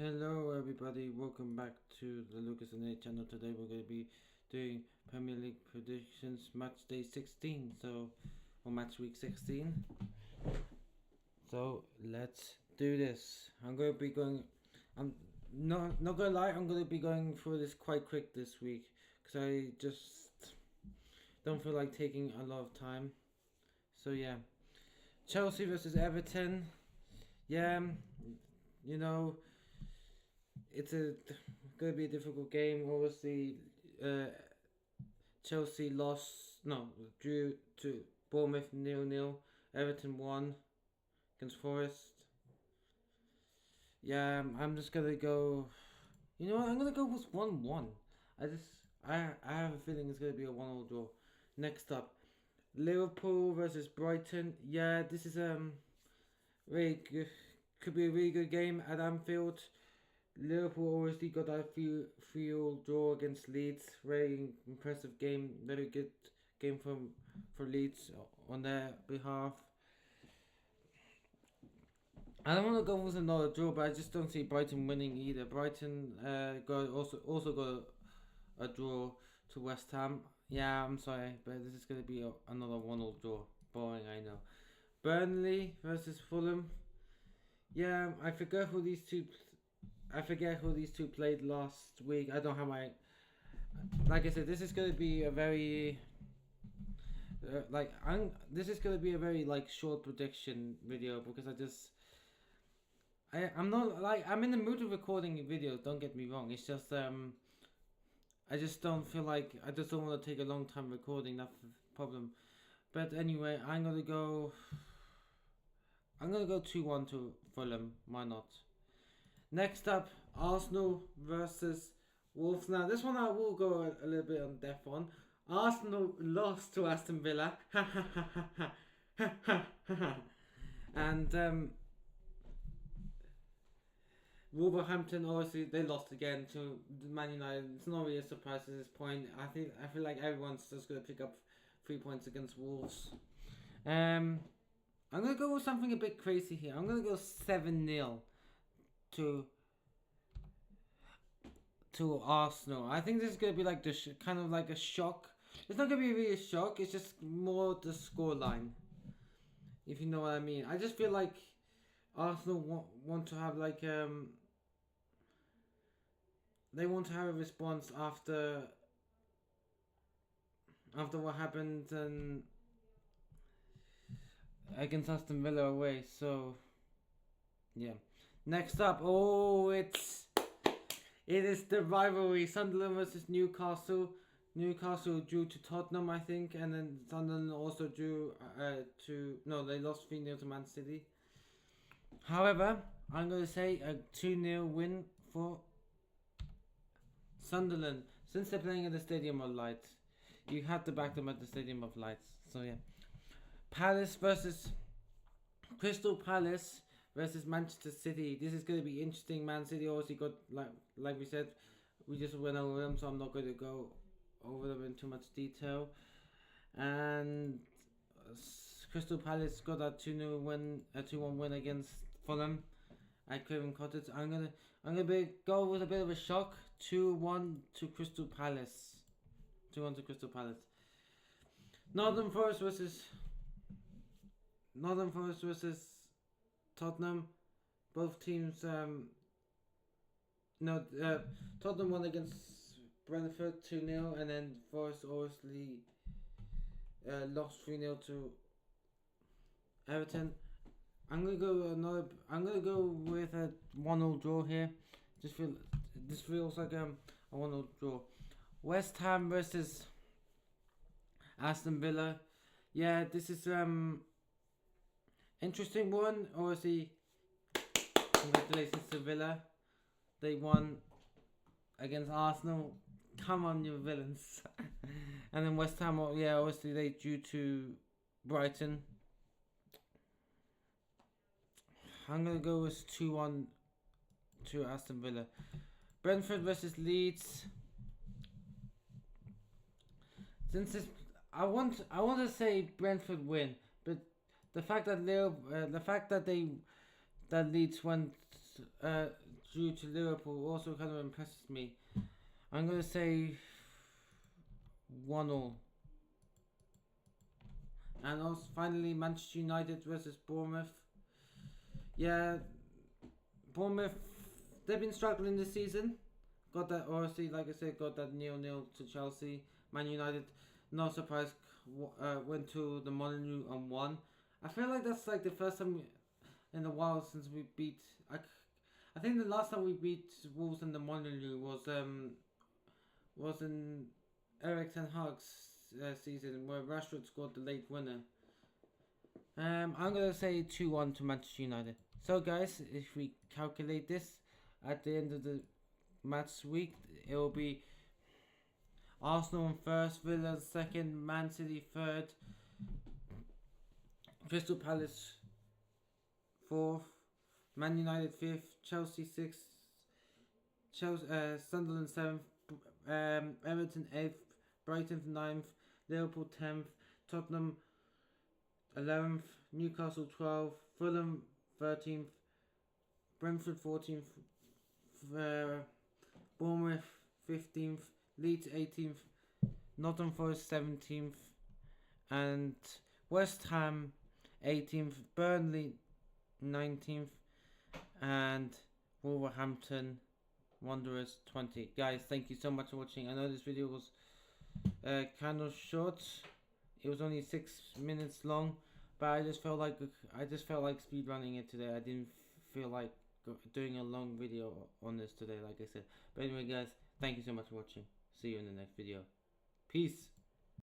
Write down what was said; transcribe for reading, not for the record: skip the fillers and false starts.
Hello everybody, welcome back to the Lucas and A channel. Today we're going to be doing Premier League predictions match day 16, or match week 16. So let's do this. I'm not gonna lie, I'm gonna be going through this quite quick this week because I just don't feel like taking a lot of time. So yeah, Chelsea versus Everton. Yeah, you know, it's gonna be a difficult game. Obviously, Chelsea drew to Bournemouth 0-0. Everton won against Forest. Yeah, I'm just gonna go. You know what? I'm gonna go with 1-1. I have a feeling it's gonna be a 1-1 draw. Next up, Liverpool versus Brighton. Yeah, this is really good. Could be a really good game at Anfield. Liverpool obviously got that 3-3 draw against Leeds. Very impressive game. Very good game for Leeds on their behalf. I don't want to go with another draw, but I just don't see Brighton winning either. Brighton also got a draw to West Ham. Yeah, I'm sorry, but this is going to be another 1-0 draw. Boring, I know. Burnley versus Fulham. Yeah, I forget who these two played last week. I don't have my. Like I said, this is gonna be a very. This is gonna be a very short prediction video because I'm not I'm in the mood of recording videos. Don't get me wrong. It's just I just don't feel like I just don't want to take a long time recording. That's the problem. But anyway, I'm gonna go 2-1 to Fulham. Why not? Next up, Arsenal versus Wolves. Now, this one I will go a little bit on deaf on. Arsenal lost to Aston Villa. And Wolverhampton, obviously, they lost again to Man United. It's not really a surprise at this point. I feel like everyone's just going to pick up 3 points against Wolves. I'm going to go with something a bit crazy here. I'm going to go 7-0 to Arsenal. I think this is going to be like kind of like a shock. It's not going to be really a shock. It's just more the scoreline, if you know what I mean. I just feel like Arsenal want to have they want to have a response after what happened against Aston Villa away. So yeah. Next up, it is the rivalry. Sunderland versus Newcastle. Newcastle drew to Tottenham, I think, and then Sunderland also drew they lost 3-0 to Man City. However, I'm going to say a 2-0 win for Sunderland. Since they're playing at the Stadium of Light, you have to back them at the Stadium of Lights. So yeah. Palace versus Crystal Palace versus Manchester City. This is going to be interesting. Man City obviously got, like we said, we just went over them, so I'm not going to go over them in too much detail. And Crystal Palace got a 2-0 win, a 2-1 win against Fulham at Craven Cottage. I'm gonna go with a bit of a shock. 2-1 to Crystal Palace. 2-1 to Crystal Palace. Northern Forest versus Tottenham. Both teams Tottenham won against Brentford 2-0, and then Forest obviously lost 3-0 to Everton. I'm gonna go with a 1-0 draw here. This feels like a 1-0 draw. West Ham versus Aston Villa. Yeah, this is interesting one. Obviously, congratulations to Villa. They won against Arsenal. Come on, you villains. And then West Ham, obviously they drew to Brighton. I'm going to go with 2-1 to Aston Villa. Brentford versus Leeds. I want to say Brentford win, but the fact that Leeds went drew to Liverpool also kind of impresses me. I'm going to say 1-1. And also finally Manchester United versus Bournemouth. Yeah, Bournemouth, they've been struggling this season. Got that, obviously, like I said, got that 0-0 to Chelsea. Man United, no surprise, went to the Molineux and won. I feel like that's like the first time in a while since we beat. I think the last time we beat Wolves in the Molineux was in Eric Ten Hag's season where Rashford scored the late winner. I'm gonna say 2-1 to Manchester United. So guys, if we calculate this at the end of the match week, it will be Arsenal in first, Villa second, Man City third, Crystal Palace fourth, Man United fifth, Chelsea sixth, Sunderland seventh, Everton eighth, Brighton ninth, Liverpool 10th, Tottenham 11th, Newcastle 12th, Fulham 13th, Brentford 14th, Bournemouth 15th, Leeds 18th, Nottingham Forest 17th, and West Ham 18th, Burnley 19th, and Wolverhampton Wanderers 20th. Guys, thank you so much for watching. I know this video was kind of short. It was only 6 minutes long, but I just felt like speed running it today. I didn't feel like doing a long video on this today, like I said. But anyway, guys, thank you so much for watching. See you in the next video. Peace.